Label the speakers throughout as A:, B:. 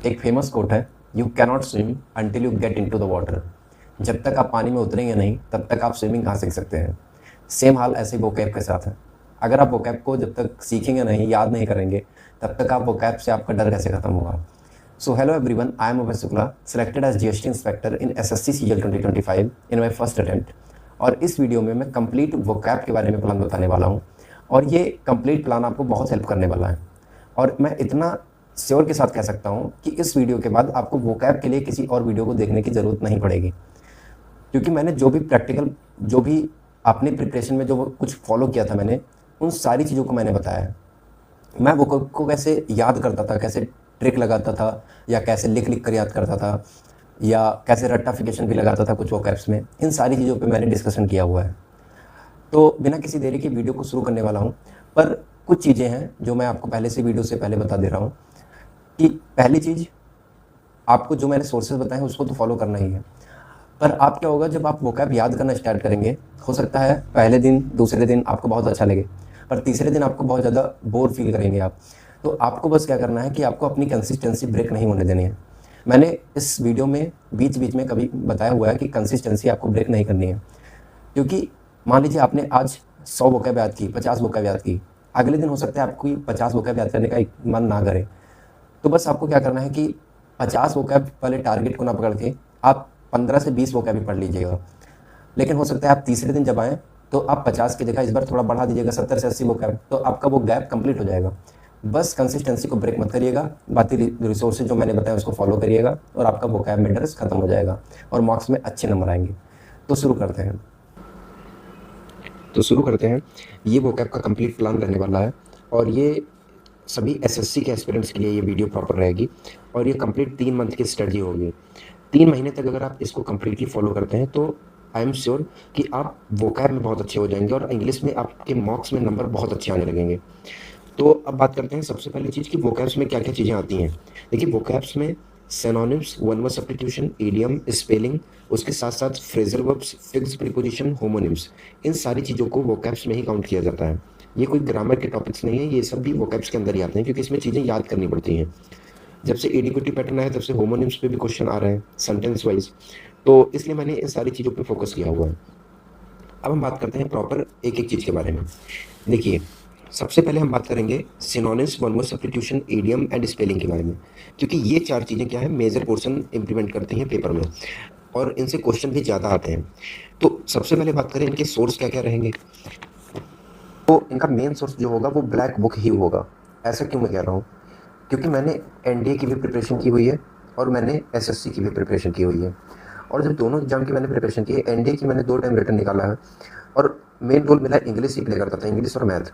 A: एक famous quote है, you cannot swim until you get into the water. जब तक आप पानी में उतरेंगे नहीं तब तक आप स्विमिंग कहाँ सीख सकते हैं। सेम हाल ऐसे वोकैब के साथ है। अगर आप वोकैब को जब तक सीखेंगे नहीं, याद नहीं करेंगे, तब तक आप वोकैब से आपका डर कैसे खत्म होगा। So hello everyone, I am Abhay Shukla, selected as GST inspector in SSC CGL 2025 in my first attempt. और इस वीडियो में मैं कंप्लीट वोकैब के बारे में प्लान बताने वाला हूँ और ये कंप्लीट प्लान आपको बहुत हेल्प करने वाला है। और मैं इतना श्योर के साथ कह सकता हूँ कि इस वीडियो के बाद आपको वोकैब के लिए किसी और वीडियो को देखने की ज़रूरत नहीं पड़ेगी, क्योंकि मैंने जो भी प्रैक्टिकल, जो भी आपने प्रिपरेशन में जो कुछ फॉलो किया था, मैंने उन सारी चीज़ों को मैंने बताया है। मैं वोकैब को कैसे याद करता था, कैसे ट्रिक लगाता था, या कैसे लिख लिख कर याद करता था, या कैसे रट्टाफिकेशन भी लगाता था कुछ वोकैब्स में, इन सारी चीज़ों पे मैंने डिस्कशन किया हुआ है। तो बिना किसी देरी की वीडियो को शुरू करने वाला हूँ। पर कुछ चीज़ें हैं जो मैं आपको पहले से वीडियो से पहले बता दे रहा हूँ कि पहली चीज़, आपको जो मैंने सोर्सेज बताए हैं उसको तो फॉलो करना ही है। पर आप क्या होगा, जब आप वोकैब याद करना स्टार्ट करेंगे, हो सकता है पहले दिन दूसरे दिन आपको बहुत अच्छा लगे, पर तीसरे दिन आपको बहुत ज़्यादा बोर फील करेंगे आप। तो आपको बस क्या करना है कि आपको अपनी कंसिस्टेंसी ब्रेक नहीं होने देनी है। मैंने इस वीडियो में बीच बीच में कभी बताया हुआ है कि कंसिस्टेंसी आपको ब्रेक नहीं करनी है। क्योंकि मान लीजिए आपने आज 100 वोकैब याद की, 50 वोकैब याद की, अगले दिन हो सकता है आपको 50 वोकैब याद करने का मन ना करे। तो बस आपको क्या करना है कि 50 वोकैब वाले टारगेट को ना पकड़ के आप 15 से 20 वोकैब ही पढ़ लीजिएगा। लेकिन हो सकता है आप तीसरे दिन जब आएँ तो आप 50 की जगह इस बार थोड़ा बढ़ा दीजिएगा, 70 से 80 वोकैब, तो आपका वो गैप कंप्लीट हो जाएगा। बस कंसिस्टेंसी को ब्रेक मत करिएगा, बाकी रिसोर्सेज जो मैंने बताया उसको फॉलो करिएगा और आपका वोकैब में डर खत्म हो जाएगा और मार्क्स में अच्छे नंबर आएंगे। तो शुरू करते हैं। ये वोकैब का कंप्लीट प्लान रहने वाला है और ये सभी एसएससी के एस्पिरेंट्स के लिए ये वीडियो प्रॉपर रहेगी। और ये कंप्लीट 3 मंथ की स्टडी होगी। 3 महीने तक अगर आप इसको कंप्लीटली फॉलो करते हैं तो आई एम श्योर कि आप वोकैब में बहुत अच्छे हो जाएंगे और इंग्लिश में आपके मार्क्स में नंबर बहुत अच्छे आने लगेंगे। तो अब बात करते हैं सबसे पहली चीज़ कि वोकैब्स में क्या क्या चीज़ें आती हैं। देखिए, वोकैब्स में synonyms, one word substitution, idiom, spelling, उसके साथ साथ phrasal verbs, fixed preposition, homonyms, इन सारी चीज़ों को वोकैब्स में ही काउंट किया जाता है। ये कोई ग्रामर के टॉपिक्स नहीं है, ये सब भी वोकैब्स के अंदर ही आते हैं, क्योंकि इसमें चीज़ें याद करनी पड़ती हैं। जब से एडीक्विटी पैटर्न आया तब से होमोनिम्स पे भी क्वेश्चन आ रहे हैं सेंटेंस वाइज, तो इसलिए मैंने इन सारी चीज़ों पे फोकस किया हुआ है। अब हम बात करते हैं प्रॉपर एक एक चीज़ के बारे में। देखिए, सबसे पहले हम बात करेंगे synonyms, one word substitution, idiom and spelling के बारे में, क्योंकि ये 4 चीज़ें क्या है, मेजर पोर्शन इंप्लीमेंट करती हैं पेपर में और इनसे क्वेश्चन भी ज़्यादा आते हैं। तो सबसे पहले बात करें इनके सोर्स क्या क्या रहेंगे। तो इनका मेन सोर्स जो होगा वो ब्लैक बुक ही होगा। ऐसा क्यों मैं कह रहा हूँ, क्योंकि मैंने एनडीए की भी प्रिपरेशन की हुई है और मैंने एसएससी की भी प्रिपरेशन की हुई है। और जब दोनों एग्जाम की मैंने प्रिपरेशन की है, एनडीए की मैंने 2 टाइम रिटर्न निकाला है और मेन रोल मेरा इंग्लिश ही प्ले करता था, इंग्लिश और मैथ।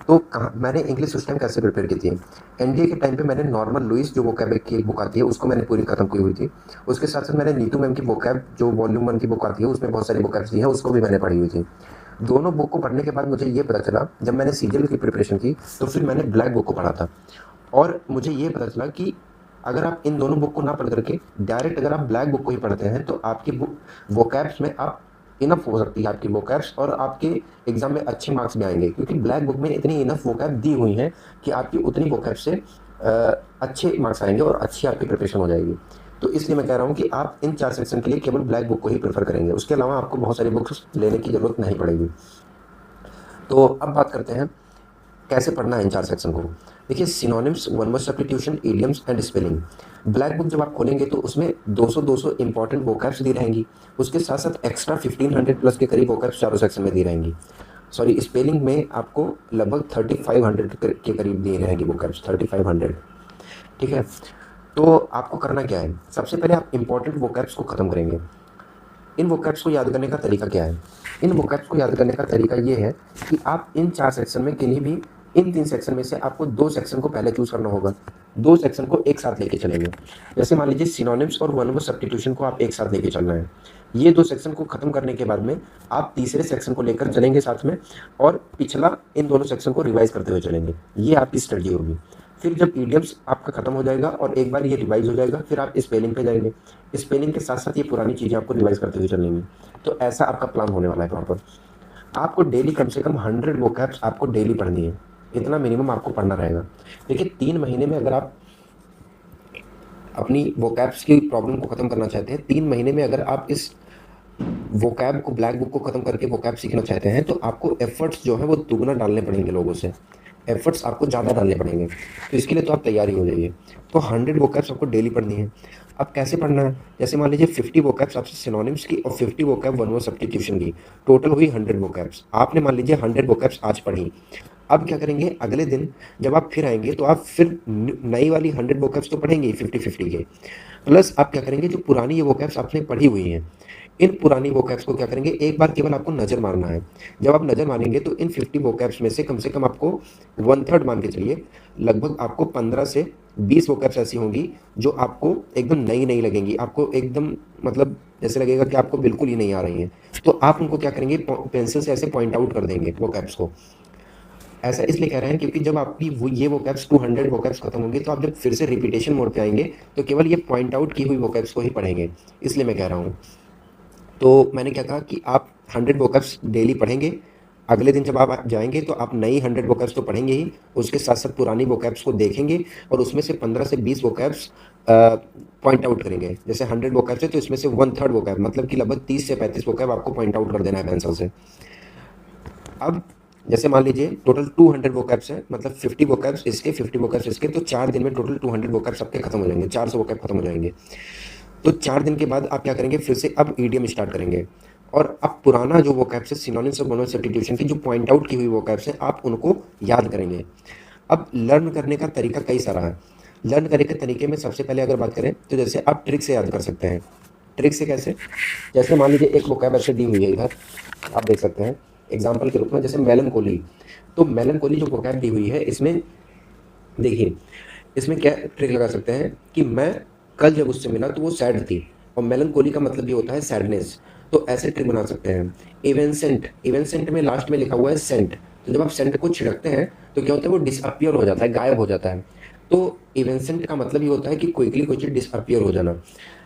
A: तो कहाँ मैंने इंग्लिश उस टाइम कैसे प्रिपेयर की थी, एनडीए के टाइम पे मैंने नॉर्मल लुइस जो वोकैब की बुक आती है उसको मैंने पूरी खत्म की हुई थी। उसके साथ साथ मैंने नीतू मैम की वोकैब जो वॉल्यूम 1 की बुक आती है उसमें बहुत सारी वोकैब्स दी है, उसको भी मैंने पढ़ी हुई थी। दोनों बुक को पढ़ने के बाद मुझे ये पता चला, जब मैंने सीजीएल की प्रिपरेशन की तो फिर मैंने ब्लैक बुक को पढ़ा था और मुझे ये पता चला कि अगर आप इन दोनों बुक को ना पढ़ करके डायरेक्ट अगर आप ब्लैक बुक को ही पढ़ते हैं तो आपकी बुक वोकैब्स में आप इनफ हो सकती है आपकी वोकैब्स, और आपके एग्जाम में अच्छे मार्क्स भी आएंगे, क्योंकि ब्लैक बुक में इतनी इनफ वोकैब दी हुई है कि आपकी उतनी वोकैब से अच्छे मार्क्स आएंगे और अच्छी आपकी प्रिपरेशन हो जाएगी। तो इसलिए मैं कह रहा हूँ कि आप इन 4 सेक्शन के लिए केवल ब्लैक बुक को ही प्रेफर करेंगे, उसके अलावा आपको बहुत सारी बुक्स लेने की ज़रूरत नहीं पड़ेगी। तो अब बात करते हैं कैसे पढ़ना है इन 4 सेक्शन को। देखिए, synonyms, one word substitution, idioms and spelling. Black book जब आप खोलेंगे तो उसमें 200 इंपॉर्टेंट वोकैब्स दी रहेंगी, उसके साथ साथ एक्स्ट्रा 1500 प्लस के करीब वोकैब्स चारों सेक्शन में दी रहेंगी। सॉरी, स्पेलिंग में आपको लगभग 3500 के करीब दी रहेंगी वोकैब्स, 3500। ठीक है, तो आपको करना क्या है, सबसे पहले आप इंपॉर्टेंट वोकैब्स को ख़त्म करेंगे। इन वोकैब्स को याद करने का तरीका क्या है, इन वोकैब्स को याद करने का तरीका ये है कि आप इन 4 सेक्शन में किन्हीं भी इन 3 सेक्शन में से आपको 2 सेक्शन को पहले चूज करना होगा। 2 सेक्शन को एक साथ लेके चलेंगे। जैसे मान लीजिए सिनोनिम्स और वन वर्ड सब्स्टिट्यूशन को आप एक साथ लेके चलना है। ये 2 सेक्शन को खत्म करने के बाद में आप तीसरे सेक्शन को लेकर चलेंगे साथ में, और पिछला इन दोनों सेक्शन को रिवाइज करते हुए चलेंगे। ये आपकी स्टडी होगी। फिर जब ईडियम्स आपका खत्म हो जाएगा और एक बार ये रिवाइज हो जाएगा, फिर आप स्पेलिंग पे जाएंगे। स्पेलिंग के साथ साथ ये पुरानी चीज़ें आपको रिवाइज करते हुए चलेंगी। तो ऐसा आपका प्लान होने वाला है प्रॉपर। आपको डेली कम से कम 100 वोकैब्स आपको डेली पढ़नी है, इतना मिनिमम आपको पढ़ना रहेगा। देखिए, 3 महीने में अगर आप अपनी वोकैब्स की प्रॉब्लम को ख़त्म करना चाहते हैं, 3 महीने में अगर आप इस वोकैब को, ब्लैक बुक को ख़त्म करके वोकैब सीखना चाहते हैं, तो आपको एफर्ट्स जो है वो दुगना डालने पड़ेंगे लोगों से। एफर्ट्स आपको ज़्यादा डालने पड़ेंगे, तो इसके लिए तो आप तैयार ही हो जाइए। तो 100 वोकैब्स आपको डेली पढ़नी है। अब कैसे पढ़ना है? जैसे मान लीजिए 50 वोकैब्स आपसे सिनोनिम्स की और 50 वोकैब वन वर्ड सब्स्टिट्यूशन की, टोटल हुई 100 वोकैब्स। आपने मान लीजिए 100 वोकैब्स आज पढ़ी। अब क्या करेंगे, अगले दिन जब आप फिर आएंगे तो आप फिर नई वाली 100 वोकैब्स तो पढ़ेंगे 50-50 के, प्लस आप क्या करेंगे, जो पुरानी ये वोकैब्स आपने पढ़ी हुई हैं, इन पुरानी वोकैब्स को क्या करेंगे, एक बार केवल आपको नज़र मारना है। जब आप नज़र मारेंगे तो इन 50 वोकैब्स में से कम आपको 1/3 मान के चलिए, लगभग आपको 15 से 20 वोकैब्स ऐसी होंगी जो आपको एकदम नई लगेंगी, आपको एकदम मतलब जैसे लगेगा कि आपको बिल्कुल ही नहीं आ रही हैं। तो आप उनको क्या करेंगे, पेंसिल से ऐसे पॉइंट आउट कर देंगे वोकैब्स को। ऐसा इसलिए कह रहे हैं क्योंकि जब आपकी वो ये वोकैब्स 200 वोकैब्स खत्म होंगे, तो आप जब फिर से रिपीटेशन मोड पे आएंगे तो केवल ये पॉइंट आउट की हुई वोकैब्स को ही पढ़ेंगे, इसलिए मैं कह रहा हूँ। तो मैंने क्या कहा कि आप 100 वोकैब्स डेली पढ़ेंगे। अगले दिन जब आप जाएंगे तो आप नई 100 वोकैब्स तो पढ़ेंगे ही, उसके साथ साथ पुरानी वोकैब्स को देखेंगे और उसमें से 15 से 20 वोकैब्स पॉइंट आउट करेंगे। जैसे 100 वोकैब्स है तो इसमें से 1/3 वोकैब, मतलब कि लगभग 30 से 35 वोकैब आपको पॉइंट आउट कर देना है पेंसिल से। अब जैसे मान लीजिए टोटल 200 वोकैब्स है, मतलब 50 वोकैब्स इसके, 50 वोकैब्स इसके, तो 4 दिन में टोटल 200 वोकैब्स आपके खत्म हो जाएंगे, 400 वोकैब खत्म हो जाएंगे। तो 4 दिन के बाद आप क्या करेंगे, फिर से अब ईडीएम स्टार्ट करेंगे और अब पुराना जो वोकैब्स है, सिनोनिम्स और मोनोनिम्स सब्स्टिट्यूशन की जो पॉइंट आउट की हुई वोकैब्स हैं, आप उनको याद करेंगे। अब लर्न करने का तरीका कई सारा है। लर्न करने के तरीके में सबसे पहले अगर बात करें तो जैसे आप ट्रिक से याद कर सकते हैं। ट्रिक से कैसे? जैसे मान लीजिए एक वोकैब ऐसे दी हुई है इधर, आप देख सकते हैं एग्जाम्पल के रूप में, जैसे मेलनकोली। तो मेलनकोली जो वोकैब दी हुई है, इसमें देखिए, इसमें क्या ट्रिक लगा सकते हैं कि मैं कल जब उससे मिला तो वो सैड थी, और मेलनकोली का मतलब ये होता है सैडनेस। तो ऐसे ट्रिक बना सकते हैं। इवेंसेंट, इवेंसेंट में लास्ट में लिखा हुआ है सेंट, तो जब आप सेंट को छिड़कते हैं तो क्या होता है, वो डिसअपियर हो जाता है, गायब हो जाता है। तो इवेंसेंट का मतलब ये होता है कि क्विकली कोई चीज़ डिसअपियर हो जाना।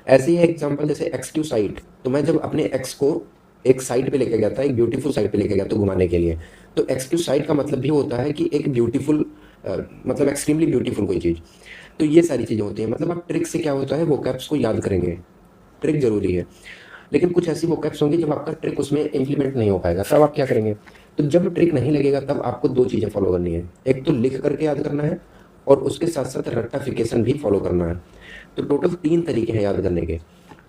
A: ऐसे ही एग्जाम्पल जैसे एक्सक्यू साइट, तो मैं जब अपने एक्स को एक साइट पे लेके गया था, एक ब्यूटीफुल साइट पे लेके गया था घुमाने के लिए, तो एक्सक्यू साइट का मतलब भी होता है कि एक ब्यूटीफुल, मतलब एक्सट्रीमली ब्यूटीफुल कोई चीज़। तो ये सारी चीज़ें होती हैं। मतलब आप ट्रिक से क्या होता है, वोकैब्स को याद करेंगे। ट्रिक ज़रूरी है, लेकिन कुछ ऐसी वोकैब्स होंगी जब आपका ट्रिक उसमें इम्प्लीमेंट नहीं हो पाएगा, तब आप क्या करेंगे? तो जब ट्रिक नहीं लगेगा तब आपको 2 चीज़ें फॉलो करनी है। एक तो लिख करके याद करना है और उसके साथ साथ रट्टाफिकेशन भी फॉलो करना है। तो टोटल 3 तरीके हैं याद करने के,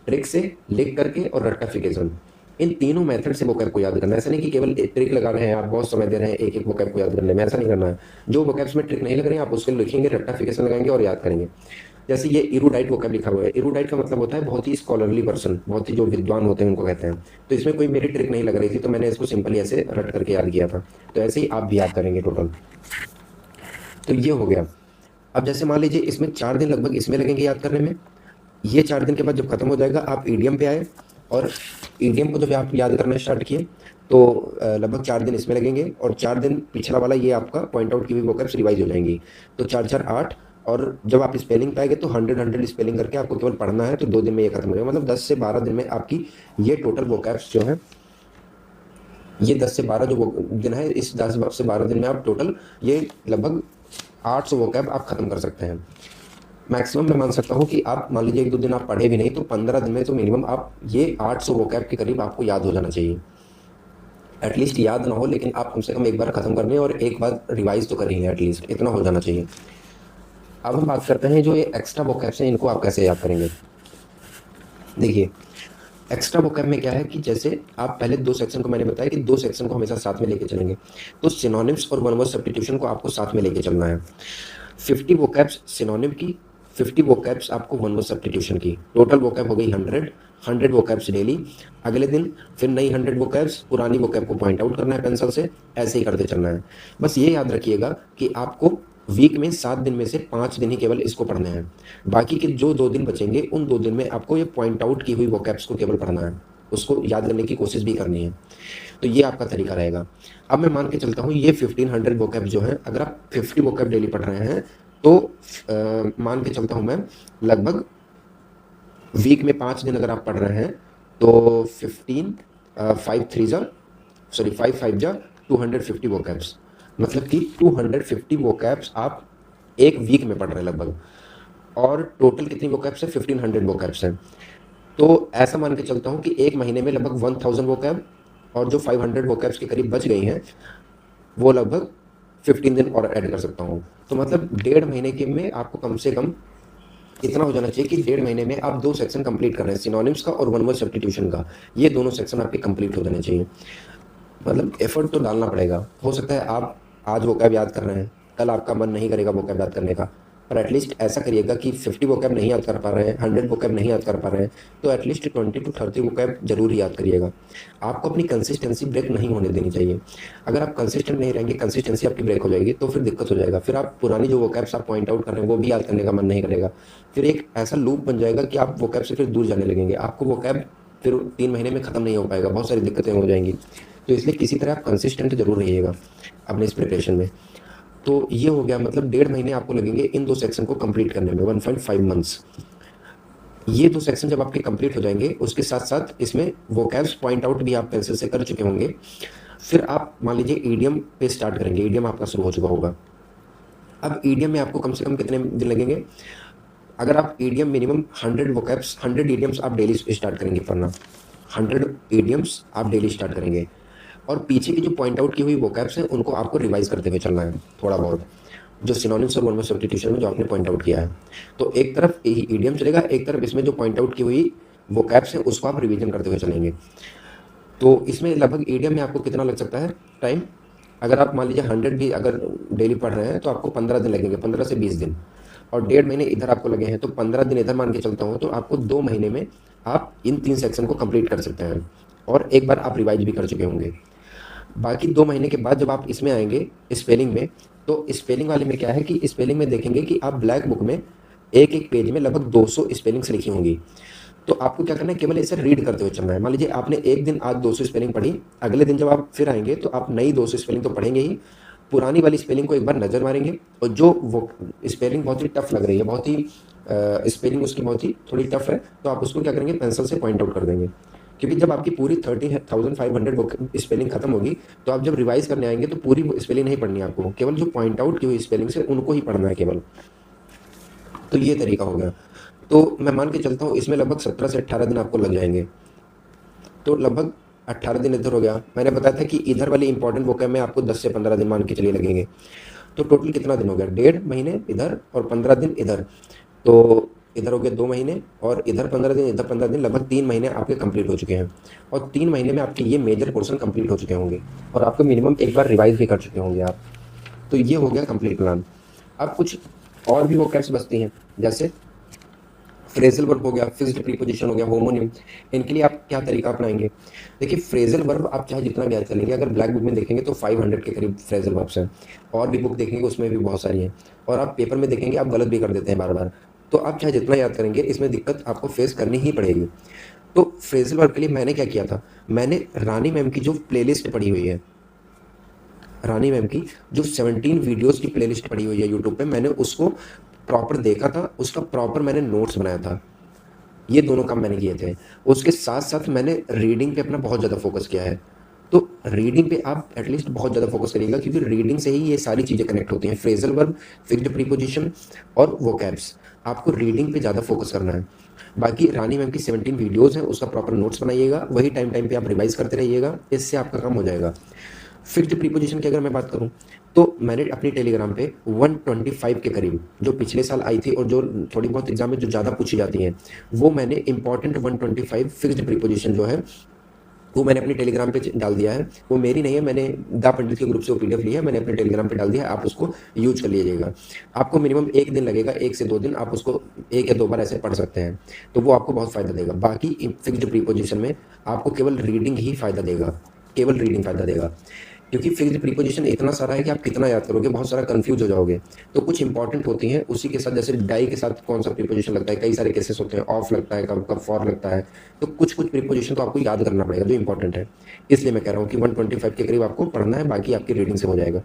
A: ट्रिक से, लिख करके और रट्टाफिकेशन। इन तीनों मेथड से वोकैब को याद करना है। ऐसा नहीं कि केवल एक ट्रिक लगा रहे हैं आप, बहुत समय दे रहे हैं एक एक वोकैब को याद करने में, ऐसा नहीं करना है। जो वोकैब्स में ट्रिक नहीं लग रहे हैं आप उसके लिखेंगे, रट्टाफिकेशन लगाएंगे और याद करेंगे। जैसे ये इरूडाइट वोकैब लिखा हुआ है, इरूडाइट का मतलब होता है बहुत ही स्कॉलरली पर्सन, बहुत ही जो विद्वान होते हैं उनको कहते हैं। तो इसमें कोई मेरी ट्रिक नहीं लग रही थी, तो मैंने इसको सिंपली ऐसे रट करके याद किया था। तो ऐसे ही आप भी याद करेंगे टोटल। तो ये हो गया। अब जैसे मान लीजिए इसमें 4 दिन लगभग इसमें लगेंगे याद करने में। ये 4 दिन के बाद जब खत्म हो जाएगा, आप ईडीएम पे आए और ईडीएम को जब आप याद करना स्टार्ट किए तो लगभग 4 दिन इसमें लगेंगे और 4 दिन पिछला वाला ये आपका पॉइंट आउट की हुई वोकैब्स रिवाइज हो जाएंगी। तो 4-4 8, और जब आप स्पेलिंग पे आएंगे तो 100 स्पेलिंग करके आपको केवल पढ़ना है, तो 2 दिन में ये खत्म हो जाएगा। मतलब 10 से 12 दिन में आपकी ये टोटल वोकैब्स जो है, ये 10 से 12 जो दिन है, इस 10 से 12 दिन में आप टोटल ये लगभग 800 वोकैब आप खत्म कर सकते हैं। मैक्सिमम मैं मान सकता हूँ कि आप मान लीजिए 1-2 दिन आप पढ़े भी नहीं तो 15 दिन में तो मिनिमम आप ये 800 वोकैब के करीब आपको याद हो जाना चाहिए। एटलीस्ट याद ना हो, लेकिन आप कम से कम एक बार खत्म करने और एक बार रिवाइज तो करेंगे, एटलीस्ट इतना हो जाना चाहिए। अब हम बात करते हैं जो ये एक्स्ट्रा वोकैब्स हैं, इनको आप कैसे याद करेंगे। देखिए, एक्स्ट्रा वोकैब में क्या है कि जैसे आप पहले 2 सेक्शन को मैंने बताया कि 2 सेक्शन को हमेशा साथ में लेके चलेंगे, तो सिनोनिम्स और वन वर्ड सब्स्टिट्यूशन को आपको साथ में लेके चलना है। 50 वोकैब्स सिनोनिम की, 50 वोकैब्स आपको वन वर्ड सब्स्टिट्यूशन की, टोटल वोकैब हो गई 100 वोकैब्स डेली। अगले दिन फिर नई 100 वोकैब्स, पुरानी वोकैब को पॉइंट आउट करना है पेंसिल से, ऐसे ही करते चलना है। बस ये याद रखिएगा कि आपको वीक में 7 दिन में से 5 दिन ही केवल इसको पढ़ना है। बाकी के जो 2 दिन बचेंगे उन 2 दिन में आपको ये पॉइंट आउट की हुई वोकैब्स को केवल पढ़ना है, उसको याद करने की कोशिश भी करनी है। तो ये आपका तरीका रहेगा। अब मैं मान के चलता हूँ ये 1500 वोकैब जो है, अगर आप 50 वोकैब डेली पढ़ रहे हैं तो मान के चलता हूँ मैं लगभग वीक में 5 दिन अगर आप पढ़ रहे हैं तो 5 5 जा 250 वोकैब्स, मतलब कि 250 वोकैब्स आप एक वीक में पढ़ रहे हैं लगभग। और टोटल कितनी वोकैब्स है, 1500 वोकैब्स हैं। तो ऐसा मान के चलता हूँ कि एक महीने में लगभग 1000 वोकैब, और जो 500 वोकैब्स के करीब बच गई हैं वो लगभग 15 दिन और ऐड कर सकता हूँ। तो मतलब 1.5 महीने के में आपको कम से कम इतना हो जाना चाहिए कि 1.5 महीने में आप 2 सेक्शन कंप्लीट कर रहे हैं, सिनोनिम्स का और वन वर्ड सब्स्टिट्यूशन का। ये दोनों सेक्शन आपके कंप्लीट हो जाने चाहिए। मतलब एफर्ट तो डालना पड़ेगा। हो सकता है आप आज वोकैब याद कर रहे हैं, कल आपका मन नहीं करेगा वोकैब याद करने का, पर एटलीस्ट ऐसा करिएगा कि 50 वोकैब नहीं याद कर पा रहे हैं, 100 वोकैब नहीं याद कर पा रहे हैं, तो एटलीस्ट 20 to 30 वोकैब जरूर याद करिएगा। आपको अपनी कंसिस्टेंसी ब्रेक नहीं होने देनी चाहिए। अगर आप कंसिस्टेंट नहीं रहेंगे, कंसिस्टेंसी आपकी ब्रेक हो जाएगी, तो फिर दिक्कत हो जाएगा। फिर आप पुरानी जो वोकैब्स आप पॉइंट आउट कर रहे हैं वो भी याद करने का मन नहीं करेगा। फिर एक ऐसा लूप बन जाएगा कि आप वोकैब से फिर दूर जाने लगेंगे। आपको वोकैब फिर 3 महीने में ख़त्म नहीं हो पाएगा, बहुत सारी दिक्कतें हो जाएंगी। तो इसलिए किसी तरह आप कंसिस्टेंट जरूर रहिएगा अपने इस प्रिपरेशन में। तो ये हो गया, मतलब 1.5 महीने आपको लगेंगे इन 2 सेक्शन को कंप्लीट करने में, 1.5 मंथ्स। ये 2 सेक्शन जब आपके कंप्लीट हो जाएंगे, उसके साथ साथ इसमें वोकैब्स पॉइंट आउट भी आप पेंसिल से कर चुके होंगे। फिर आप मान लीजिए ईडियम पे स्टार्ट करेंगे, ईडियम आपका शुरू हो चुका होगा। अब ईडियम में आपको कम से कम कितने दिन लगेंगे? अगर आप ईडियम मिनिमम 100 वोकैब्स, 100 ईडियम्स आप डेली स्टार्ट करेंगे पढ़ना, 100 ईडियम्स आप डेली स्टार्ट करेंगे, और पीछे की जो पॉइंट आउट की हुई वोकैब्स हैं उनको आपको रिवाइज करते हुए चलना है थोड़ा बहुत, जो सिनोनिम्स और वन वर्ड सब्स्टिट्यूशन में जो आपने पॉइंट आउट किया है। तो एक तरफ ईडियम चलेगा, एक तरफ इसमें जो पॉइंट आउट की हुई वोकैब्स हैं उसको आप रिवीजन करते हुए चलेंगे। तो इसमें लगभग ईडियम में आपको कितना लग सकता है टाइम? अगर आप मान लीजिए 100 भी अगर डेली पढ़ रहे हैं तो आपको 15 दिन लगेंगे, 15 से 20 दिन, और 1.5 महीने इधर आपको लगे हैं, तो 15 दिन इधर मान के चलता हूँ, तो आपको 2 महीने में आप इन 3 सेक्शन को कंप्लीट कर सकते हैं, और एक बार आप रिवाइज भी कर चुके होंगे। बाकी 2 महीने के बाद जब आप इसमें आएंगे स्पेलिंग में, तो स्पेलिंग वाले में क्या है कि स्पेलिंग में देखेंगे कि आप ब्लैक बुक में एक एक पेज में लगभग 200 स्पेलिंग्स लिखी होंगी। तो आपको क्या करना है, केवल इसे रीड करते हुए चलना है। मान लीजिए आपने एक दिन आज 200 स्पेलिंग पढ़ी, अगले दिन जब आप फिर आएंगे तो आप नई 200 स्पेलिंग तो पढ़ेंगे ही, पुरानी वाली स्पेलिंग को एक बार नज़र मारेंगे, और जो वो स्पेलिंग बहुत ही टफ लग रही है, बहुत ही स्पेलिंग उसकी बहुत ही थोड़ी टफ है, तो आप उसको क्या करेंगे, पेंसिल से पॉइंट आउट कर देंगे। क्योंकि जब आपकी पूरी 30,500 स्पेलिंग खत्म होगी, तो आप जब रिवाइज करने आएंगे तो पूरी स्पेलिंग नहीं पढ़नी है आपको, केवल जो पॉइंट आउट की हुई स्पेलिंग से उनको ही पढ़ना है केवल। तो ये तरीका हो गया। तो मैं मान के चलता हूँ इसमें लगभग 17 से 18 दिन आपको लग जाएंगे। तो लगभग 18 दिन इधर हो गया। मैंने बताया था कि इधर वाली इंपॉर्टेंट वोकैब में आपको 10 से 15 दिन मान के चलिए लगेंगे। तो टोटल कितना दिन हो गया, 1.5 महीने इधर और 15 दिन इधर। तो इधर हो गया 2 महीने, और इधर 15 दिन, इधर 15 दिन, लगभग 3 महीने आपके कंप्लीट हो चुके हैं। और 3 महीने में आपके ये मेजर पोर्शन कंप्लीट हो चुके होंगे, और आपको मिनिमम एक बार रिवाइज भी कर चुके होंगे आप। तो ये हो गया कंप्लीट प्लान। अब कुछ और भी वोकैब्स बचती हैं, जैसे फ्रेजल वर्ब हो गया, फिक्स्ड प्रीपोजिशन हो गया, होमोनिम। इनके लिए आप क्या तरीका अपनाएंगे? देखिए, फ्रेजल वर्ब आप चाहे जितना भी याद कर लेंगे, अगर ब्लैक बुक में देखेंगे तो 500 के करीब फ्रेजल वर्ब्स हैं, और भी बुक देखेंगे उसमें भी बहुत सारी हैं, और आप पेपर में देखेंगे आप गलत भी कर देते हैं बार बार। तो आप चाहे जितना याद करेंगे, इसमें दिक्कत आपको फेस करनी ही पड़ेगी। तो फ्रेजल वर्ब के लिए मैंने क्या किया था, मैंने रानी मैम की जो प्लेलिस्ट पढ़ी हुई है, रानी मैम की जो 17 वीडियोस की प्लेलिस्ट पड़ी हुई है यूट्यूब पे, मैंने उसको प्रॉपर देखा था, उसका प्रॉपर मैंने नोट्स बनाया था। ये दोनों काम मैंने किए थे। उसके साथ साथ मैंने रीडिंग पे अपना बहुत ज़्यादा फोकस किया है। तो रीडिंग पे आप एटलीस्ट बहुत ज़्यादा फोकस करिएगा, क्योंकि रीडिंग से ही ये सारी चीज़ें कनेक्ट होती हैं, फ्रेजल वर्ब, फिक्स्ड प्रीपोजिशन और वोकैब्स। आपको रीडिंग पे ज़्यादा फोकस करना है। बाकी रानी मैम की 17 वीडियोज़ हैं, उसका प्रॉपर नोट्स बनाइएगा, वही टाइम टाइम पे आप रिवाइज करते रहिएगा, इससे आपका काम हो जाएगा। फिक्स्ड प्रीपोजिशन की अगर मैं बात करूं, तो मैंने अपनी टेलीग्राम पे 125 के करीब, जो पिछले साल आई थी और जो थोड़ी बहुत एग्जाम में जो ज़्यादा पूछी जाती हैं, वो मैंने इंपॉर्टेंट 125 फिक्स्ड प्रीपोजिशन जो है वो मैंने अपनी टेलीग्राम पे डाल दिया है। वो मेरी नहीं है, मैंने दा पंडित के ग्रुप से वो पीडीएफ ली है, मैंने अपने टेलीग्राम पे डाल दिया है, आप उसको यूज कर लीजिएगा। आपको मिनिमम 1 दिन लगेगा, 1 से 2 दिन आप उसको 1 या 2 बार ऐसे पढ़ सकते हैं, तो वो आपको बहुत फ़ायदा देगा। बाकी फिक्स्ड प्रीपोजिशन में आपको केवल रीडिंग ही फ़ायदा देगा, केवल रीडिंग फ़ायदा देगा, क्योंकि फिक्स्ड प्रीपोजिशन इतना सारा है कि आप कितना याद करोगे, बहुत सारा कंफ्यूज हो जाओगे। तो कुछ इंपॉर्टेंट होती हैं, उसी के साथ, जैसे डाई के साथ कौन सा प्रीपोजिशन लगता है, कई सारे केसेस होते हैं, ऑफ लगता है, कब कब फॉर लगता है, तो कुछ कुछ प्रीपोजिशन तो आपको याद करना पड़ेगा जो इंपॉर्टेंट है। इसलिए मैं कह रहा हूँ कि 125 के करीब आपको पढ़ना है, बाकी आपकी रीडिंग से हो जाएगा।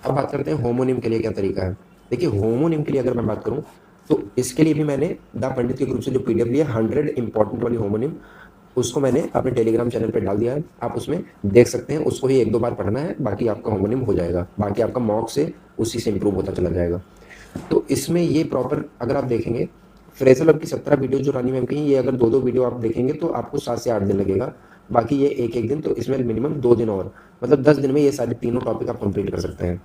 A: अब बात करते हैं होमोनिम के लिए क्या तरीका है। देखिए, होमोनिम के लिए अगर मैं बात करूँ, तो इसके लिए भी मैंने दा पंडित के ग्रुप से जो पीडीएफ लिया, 100 इंपॉर्टेंट वाली होमोनिम, उसको मैंने अपने टेलीग्राम चैनल पे डाल दिया है, आप उसमें देख सकते हैं। उसको ही 1-2 बार पढ़ना है, बाकी आपका होमोनिम हो जाएगा, बाकी आपका मॉक से उसी से इंप्रूव होता चला जाएगा। तो इसमें ये प्रॉपर अगर आप देखेंगे, फ्रेजल हब की 17 वीडियो जो रानी मैम की हैं, ये अगर 2-2 वीडियो आप देखेंगे तो आपको 7 से 8 दिन लगेगा। बाकी ये 1-1 दिन, तो इसमें मिनिमम 2 दिन और, मतलब 10 दिन में ये सारे तीनों टॉपिक आप कंप्लीट कर सकते हैं।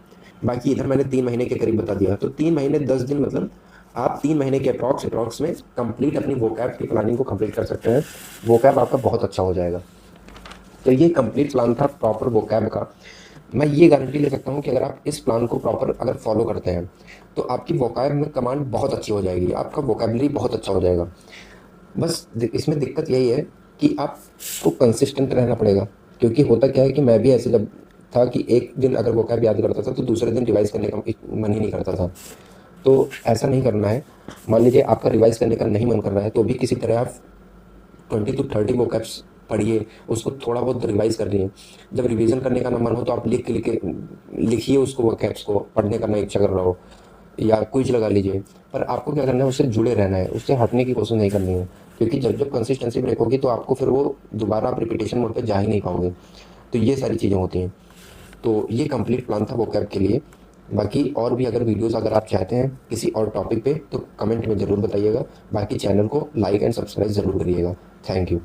A: बाकी इधर मैंने 3 महीने के करीब बता दिया, तो 3 महीने 10 दिन मतलब आप 3 महीने के अप्रॉक्स में कंप्लीट अपनी वोकैब की प्लानिंग को कंप्लीट कर सकते हैं। वोकैब आपका बहुत अच्छा हो जाएगा। तो ये कंप्लीट प्लान था प्रॉपर वोकैब का। मैं ये गारंटी ले सकता हूँ कि अगर आप इस प्लान को प्रॉपर अगर फॉलो करते हैं, तो आपकी वोकैब में कमांड बहुत अच्छी हो जाएगी, आपका वोकैबुलरी बहुत अच्छा हो जाएगा। बस इसमें दिक्कत यही है कि आपको कंसिस्टेंट रहना पड़ेगा, क्योंकि होता क्या है कि मैं भी ऐसे जब था कि एक दिन अगर वोकैब याद करता था तो दूसरे दिन रिवाइज़ करने का मन ही नहीं करता था। तो ऐसा नहीं करना है। मान लीजिए आपका रिवाइज़ करने का नहीं मन कर रहा है, तो भी किसी तरह आप 20 to 30 वोकैब्स पढ़िए, उसको थोड़ा बहुत रिवाइज़ कर लिए। जब रिवीजन करने का ना मन हो तो आप लिख के लिखिए उसको, वोकैब्स को पढ़ने का ना इच्छा कर रहा हो, या क्विज लगा लीजिए। पर आपको क्या करना है, उससे जुड़े रहना है, उससे हटने की कोशिश नहीं करनी है, क्योंकि जब कंसिस्टेंसी ब्रेक होगी तो आपको फिर वो दोबारा आप रिपीटेशन मोड पे जा ही नहीं पाओगे। तो ये सारी चीज़ें होती हैं। तो ये कंप्लीट प्लान था वोकैब के लिए। बाकी और भी अगर वीडियोस अगर आप चाहते हैं किसी और टॉपिक पे तो कमेंट में ज़रूर बताइएगा। बाकी चैनल को लाइक एंड सब्सक्राइब ज़रूर करिएगा। Thank you.